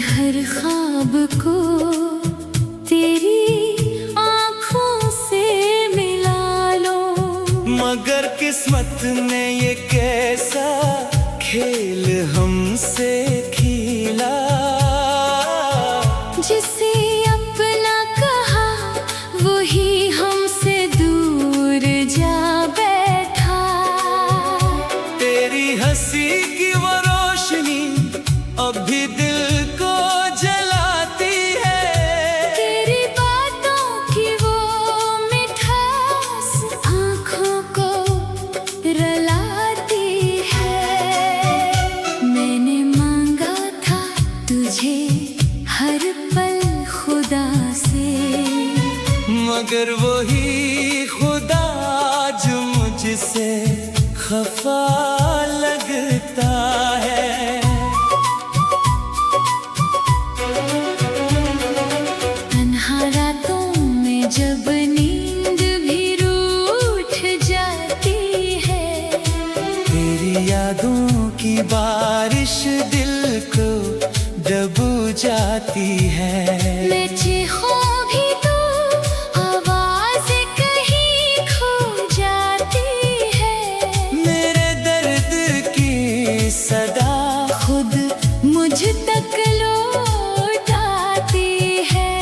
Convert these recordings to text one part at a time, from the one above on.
हर ख्वाब को तेरी आँखों से मिला लो। मगर किस्मत ने ये कैसा खेल हमसे खेला, जिसे अपना कहा वही हमसे दूर जा बैठा। तेरी हंसी की वो रोशनी अभी दिल को जलाती है। तेरी बातों की वो मिठास आँखों को रुलाती है। मैंने मांगा था तुझे हर पल खुदा से, मगर वही खुदा जो मुझसे खफा लगता है। तन्हा रातों में जब नींद भी रूठ जाती है, तेरी यादों की बारिश दिल को दबू जाती है। मैं चीखूं भी तो आवाज़ कहीं खो जाती है। मेरे दर्द की सदा खुद मुझ तक लौट आती है।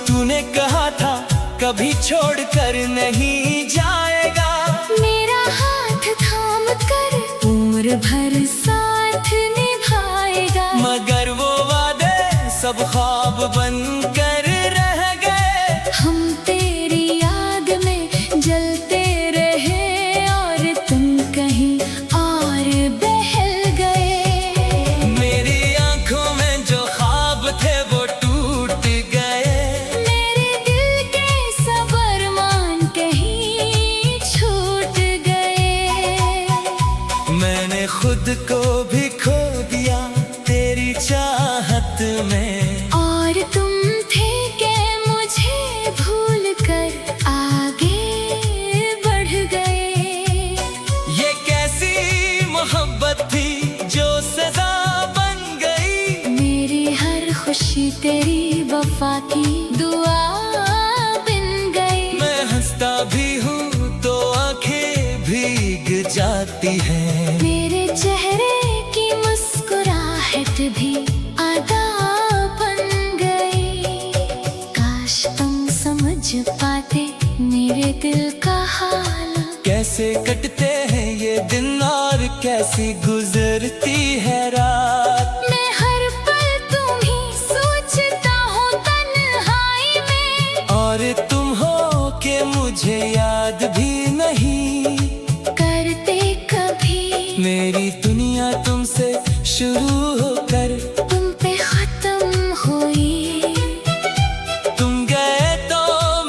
तूने कहा था कभी छोड़ कर नहीं जाएगा, मेरा हाथ थाम कर उम्र भर साथ निभाएगा। मगर वो वादे सब ख्वाब बनकर रह गए। हम तेरी याद में जलते रहे और तुम कहीं और बहल गए। मेरी आंखों में जो ख्वाब थे वो टूट गए। मेरे दिल के सबरमान कहीं छूट गए। मैंने खुद को भी खो दिया तेरी चाहत में, और तुम थे के मुझे भूल कर आगे बढ़ गए। ये कैसी मोहब्बत थी जो सजा बन गई। मेरी हर खुशी तेरी वफा की दुआ बन गई। मैं हंसता भी हूँ तो आंखें भीग जाती हैं। मेरे चेहरे की मुस्कुराहट भी अदा बन गई। काश तुम समझ पाते मेरे दिल का हाल। कैसे कटते हैं ये दिन और कैसी गुजरती है रात। मैं हर पल तुम्हीं सोचता हूँ तन्हाई में, और तुम हो के मुझे याद भी नहीं करते कभी। मेरी दुनिया तुमसे शुरू होकर तुम पे खत्म हुई। तुम गए तो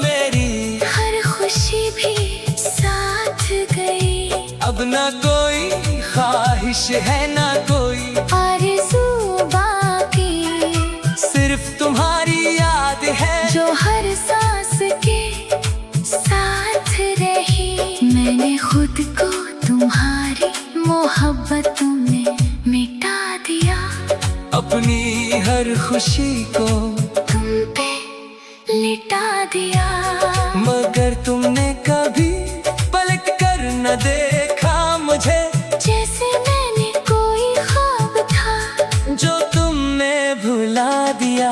मेरी हर खुशी भी साथ गई। अब ना कोई ख्वाहिश है ना कोई आरज़ू बाकी, सिर्फ तुम्हारी याद है जो हर सांस के साथ रही। मैंने खुद को तुम्हारी मोहब्बतों में मिटा दिया। अपनी हर खुशी को तुम पे लिटा दिया। मगर तुमने कभी पलट कर न देखा मुझे। जैसे मैंने कोई ख्वाब था जो तुमने भुला दिया।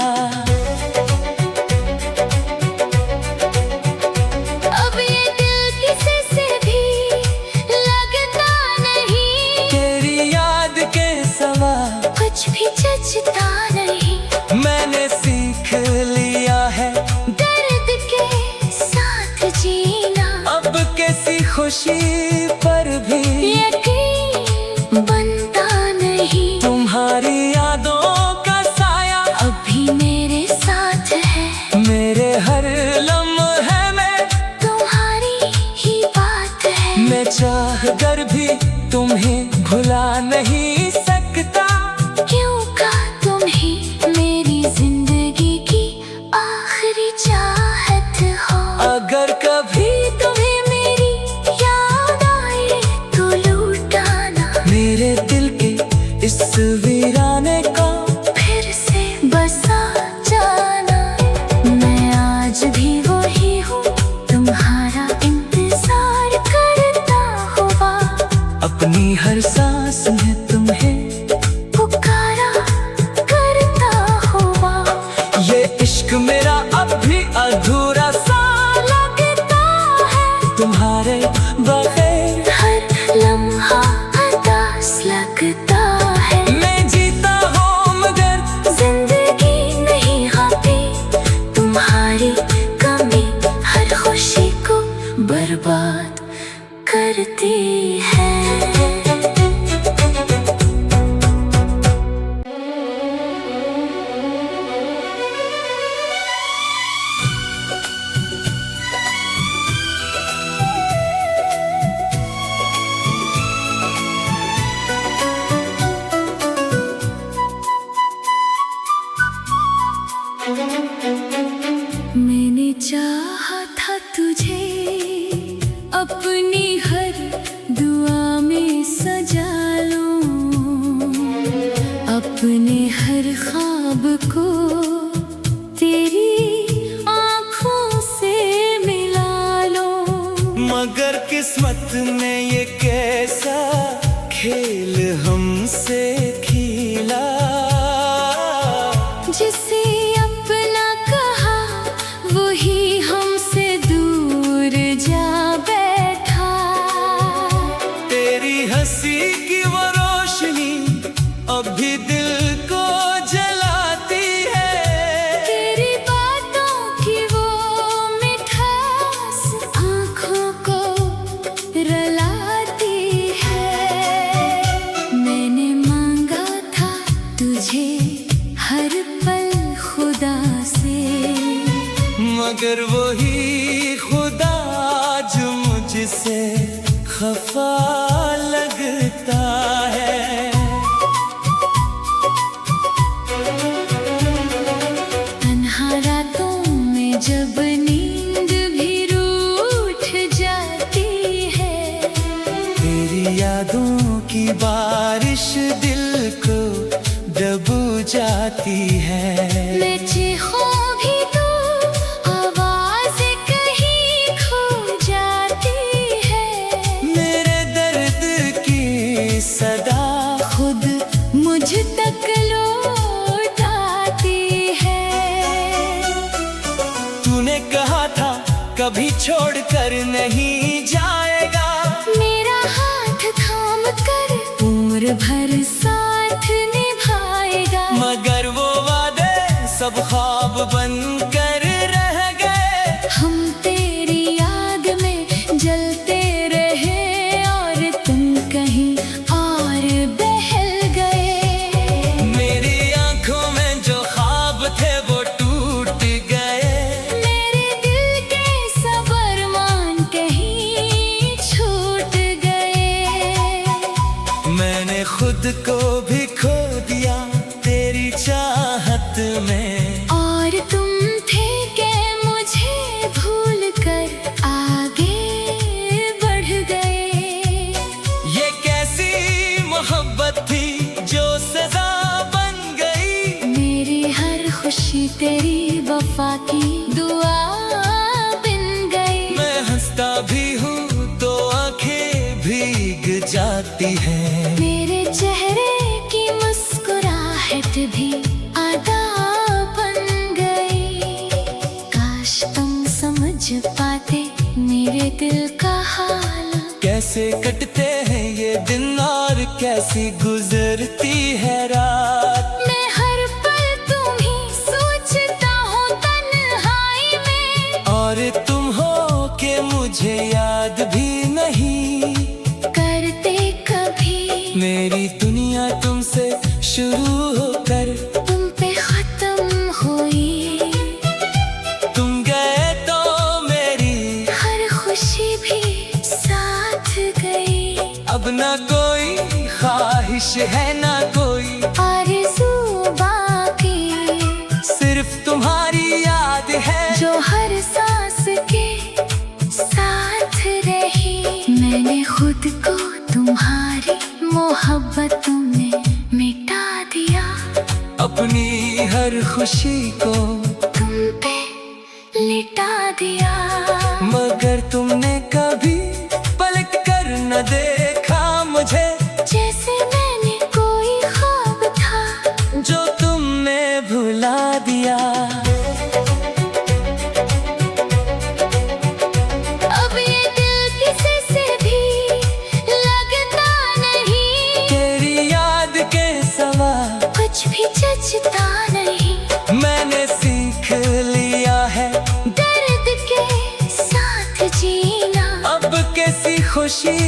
अब ये दिल किसी से भी लगता नहीं। तेरी याद के सवा कुछ भी जचता नहीं। मैंने सीख लिया है दर्द के साथ जीना। अब कैसी खुशी पर भी यकीन बनता नहीं। तुम्हारी यादों का साया अभी मेरे साथ है। मेरे हर लम्हे में तुम्हारी ही बात है। मैं चाह कर भी तुम्हें भुला नहीं सकता। क्यों का तुम ही मेरी जिंदगी की आखिरी चाहत हो। अगर कभी तुम्हें मेरी याद आए तो लौटाना। मेरे दिल के इस वीराने का हर ख्वाब को तेरी आँखों से मिला लो। मगर किस्मत ने ये कैसा खेल हमसे खेला, जिसे अपना कहा वही हमसे दूर जा बैठा। तेरी हंसी की वो रोशनी अब भी दिल को जलाती है। तेरी बातों की वो मिठास आँखों को रुलाती है। मैंने मांगा था तुझे हर पल खुदा से, मगर वही खुदा जो मुझसे खफा लगता है। तन्हा रातों में जब नींद भी रूठ जाती है, तेरी यादों की बारिश दिल को दबो जाती है। मैं चीखूं भी तो आवाज़ कहीं खो जाती है। मेरे दर्द की सदा खुद मुझ तक लौट आती है। तूने कहा था कभी छोड़ कर नहीं जाएगा, मेरा हाथ थाम कर उम्र भर साथ निभाएगा। मगर वो वादे सब ख्वाब बन कर रह गए। हम तेरी याद में जलते रहे और तुम कहीं और बहल गए। मेरी आंखों में जो ख्वाब थे वो टूट गए। मेरे दिल के सबर कहीं छूट गए। मैंने खुद को भी खो दिया तेरी चाहत में, और तुम थे के मुझे भूल कर आगे बढ़ गए। ये कैसी मोहब्बत थी जो सजा बन गई। मेरी हर खुशी तेरी वफा की दुआ बिन गई। मैं हंसता भी हूँ तो आंखें भीग जाती हैं। मेरे चेहरे की मुस्कुराहट भी आधा बन गई। काश तुम समझ पाते मेरे दिल का हाल। कैसे कटते हैं ये दिन और कैसी गुजरती है रात। मैं हर पल तुम्हीं सोचता हूँ तन्हाई में, और तुम हो के मुझे याद भी नहीं करते कभी। मेरी दुनिया तुमसे शुरू होकर तुम पे खत्म हुई। तुम गए तो मेरी हर खुशी भी साथ गई। अब ना कोई ख्वाहिश है ना कोई आरज़ू बाकी, सिर्फ तुम्हारी याद है जो हर सांस के साथ रही। मैंने खुद को तुम्हारी मोहब्बतों में मिटा दिया। अपनी हर खुशी को तुम पे लिटा दिया। मगर तुमने कभी पलट कर न देखा मुझे। जैसे मैंने कोई ख्वाब था जो तुमने भुला दिया। अब ये दिल किसी से भी लगता नहीं। तेरी याद के सवा कुछ भी जचता नहीं। मैंने सीख लिया है दर्द के साथ जीना। अब कैसी खुशी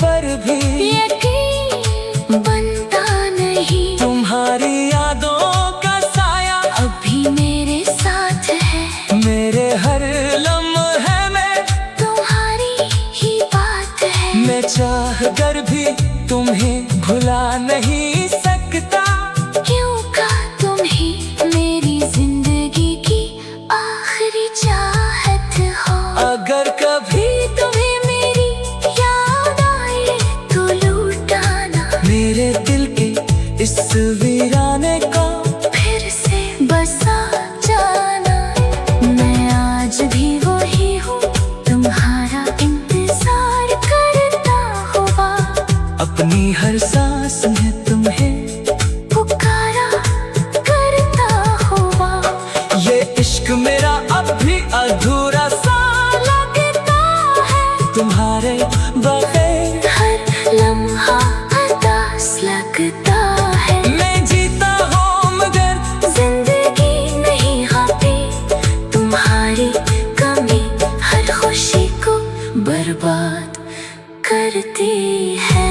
पर भी यकीन बनता नहीं। तुम्हारी यादों का साया अभी मेरे साथ है। मेरे हर लम्हे में तुम्हारी ही बात है। मैं चाह कर भी तुम्हें भुला नहीं सकता। क्यों का तुम ही मेरी जिंदगी की आखिरी चाहत हो। अगर कभी तुम्हें मेरी याद आए तो बगैर हर लम्हा उदास लगता है। मैं जीता हूँ मगर जिंदगी नहीं हाथी तुम्हारी कमी हर खुशी को बर्बाद करती है।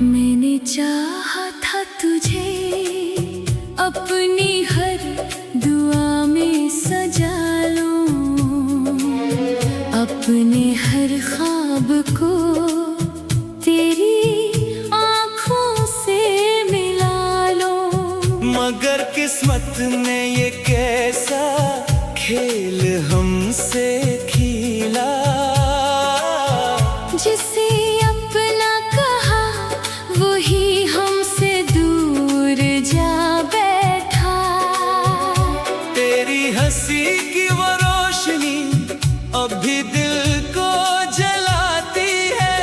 मैंने चाहा था तुझे अपनी हर दुआ में सजा लूं, अपने हर ख्वाब को तेरी आँखों से मिला लूं। मगर किस्मत ने ये कैसा खेल हमसे खेला, जिसे अपना कहा वही हमसे दूर जा बैठा। तेरी हंसी की वो रोशनी अब भी दिल को जलाती है।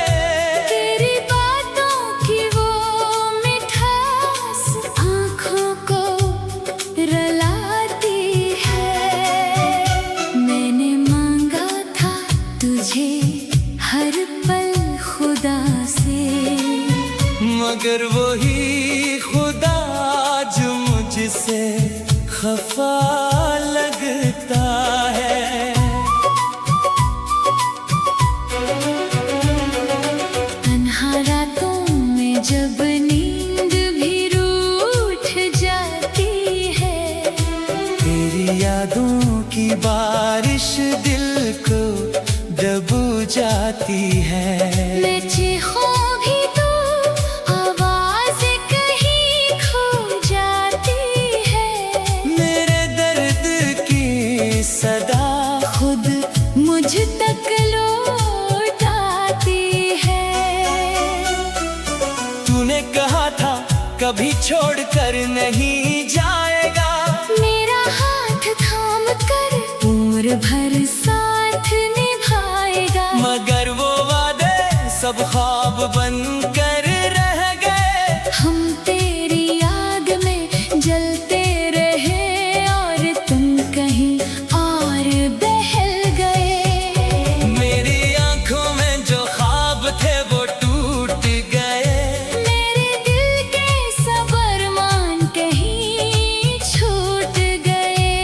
तेरी बातों की वो मिठास आँखों को रलाती है। मैंने मांगा था तुझे हर पल खुदा से, मगर वही खुदा जो मुझसे खफा लगता है। तन्हा रातों में जब नींद भी रूठ जाती है, तेरी यादों की बारिश दिल को दबू जाती है। मैं चीखूं भी तो आवाज़ कहीं खो जाती है। मेरे दर्द की सदा खुद मुझ तक लौट आती है। तूने कहा था कभी छोड़ कर नहीं जाएगा, मेरा हाथ थाम कर उम्र भर साथ निभाएगा। मगर वो वादे सब ख्वाब बन कर रह गए। हम तेरी आग में जलते रहे और तुम कहीं और बहल गए। मेरी आंखों में जो ख्वाब थे वो टूट गए। मेरे दिल के सबर मान कहीं छूट गए।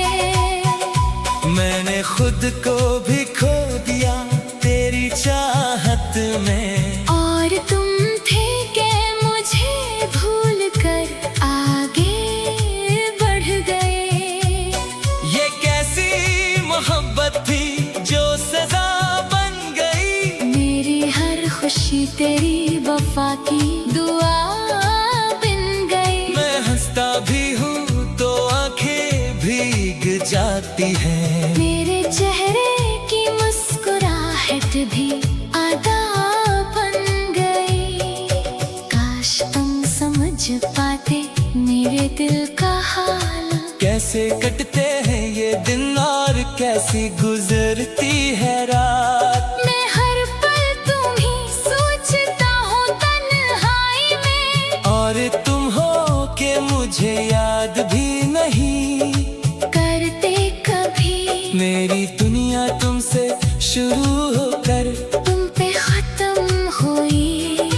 मैंने खुद को भी खो दिया तेरी चाहत में, और तुम थे के मुझे भूल कर आगे बढ़ गए। ये कैसी मोहब्बत थी जो सजा बन गई। मेरी हर खुशी तेरी वफा की दुआ बन गई। मैं हंसता भी हूँ तो आंखें भीग जाती हैं। मेरे चेहरे की मुस्कुराहट भी अदा बन गई। काश तुम समझ पाते मेरे दिल का हाल। कैसे कटते हैं ये दिन और कैसी गुजरती है रात। मैं हर पल तुम्हीं सोचता हूँ तन्हाई में, और तुम हो के मुझे याद भी नहीं करते कभी। मेरी दुनिया तुमसे शुरू होकर तुम पे खत्म हुई।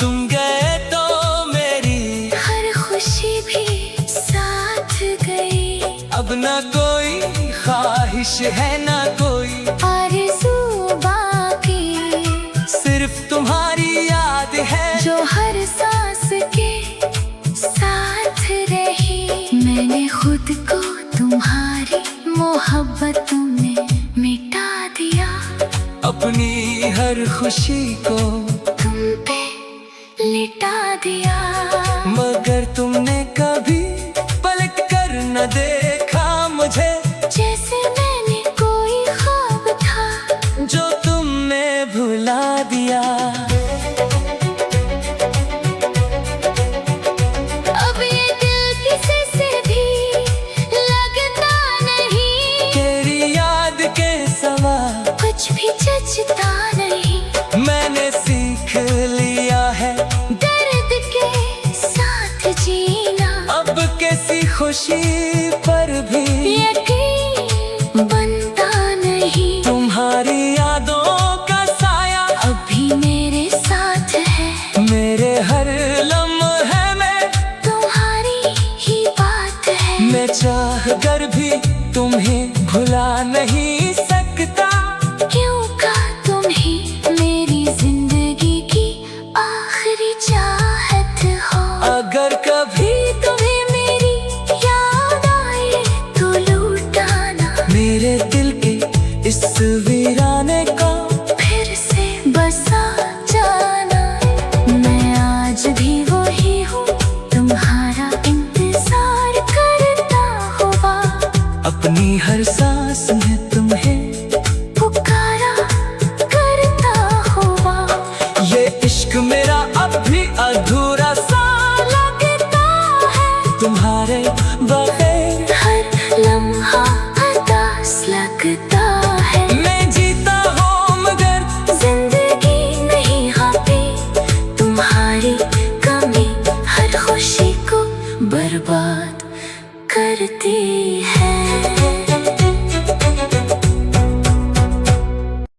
तुम गए तो मेरी हर खुशी भी साथ गई। अब ना कोई ख्वाहिश है ना कोई आरज़ू बाकी, सिर्फ तुम्हारी याद है जो हर सांस के साथ रही। मैंने खुद को तुम्हारी मोहब्बत में मिटा दिया। अपनी हर खुशी को तुम पे लिटा दिया। मगर तुमने कभी पलट कर न देखा मुझे। जैसे मैंने कोई ख्वाब था जो तुमने भुला दिया। अब ये दिल किसे खुशी पर भी यकीन बनता नहीं। तुम्हारी यादों का साया अभी मेरे साथ है, मेरे हर लम्हे में तुम्हारी ही बात है। मैं चाह कर भी तुम्हें भुला नहीं सकता, क्योंकि तुम ही मेरी जिंदगी की आखिरी चाहत हो। अगर कभी तुम्हें मेरी याद आए तो लौटाना मेरे दिल के इस वीराने को फिर से बसा जाना। मैं आज भी वही हूँ, तुम्हारा इंतजार करता हुआ। अपनी हर सांस में तुम्हें पुकारा करता हुआ। ये इश्क मेरा अब भी अधूरा सा लगता है, तुम्हारे बगैर हर लम्हा उदास लगता है। मैं जीता हूँ मगर जिंदगी नहीं हाथी, तुम्हारी कमी हर खुशी को बर्बाद करती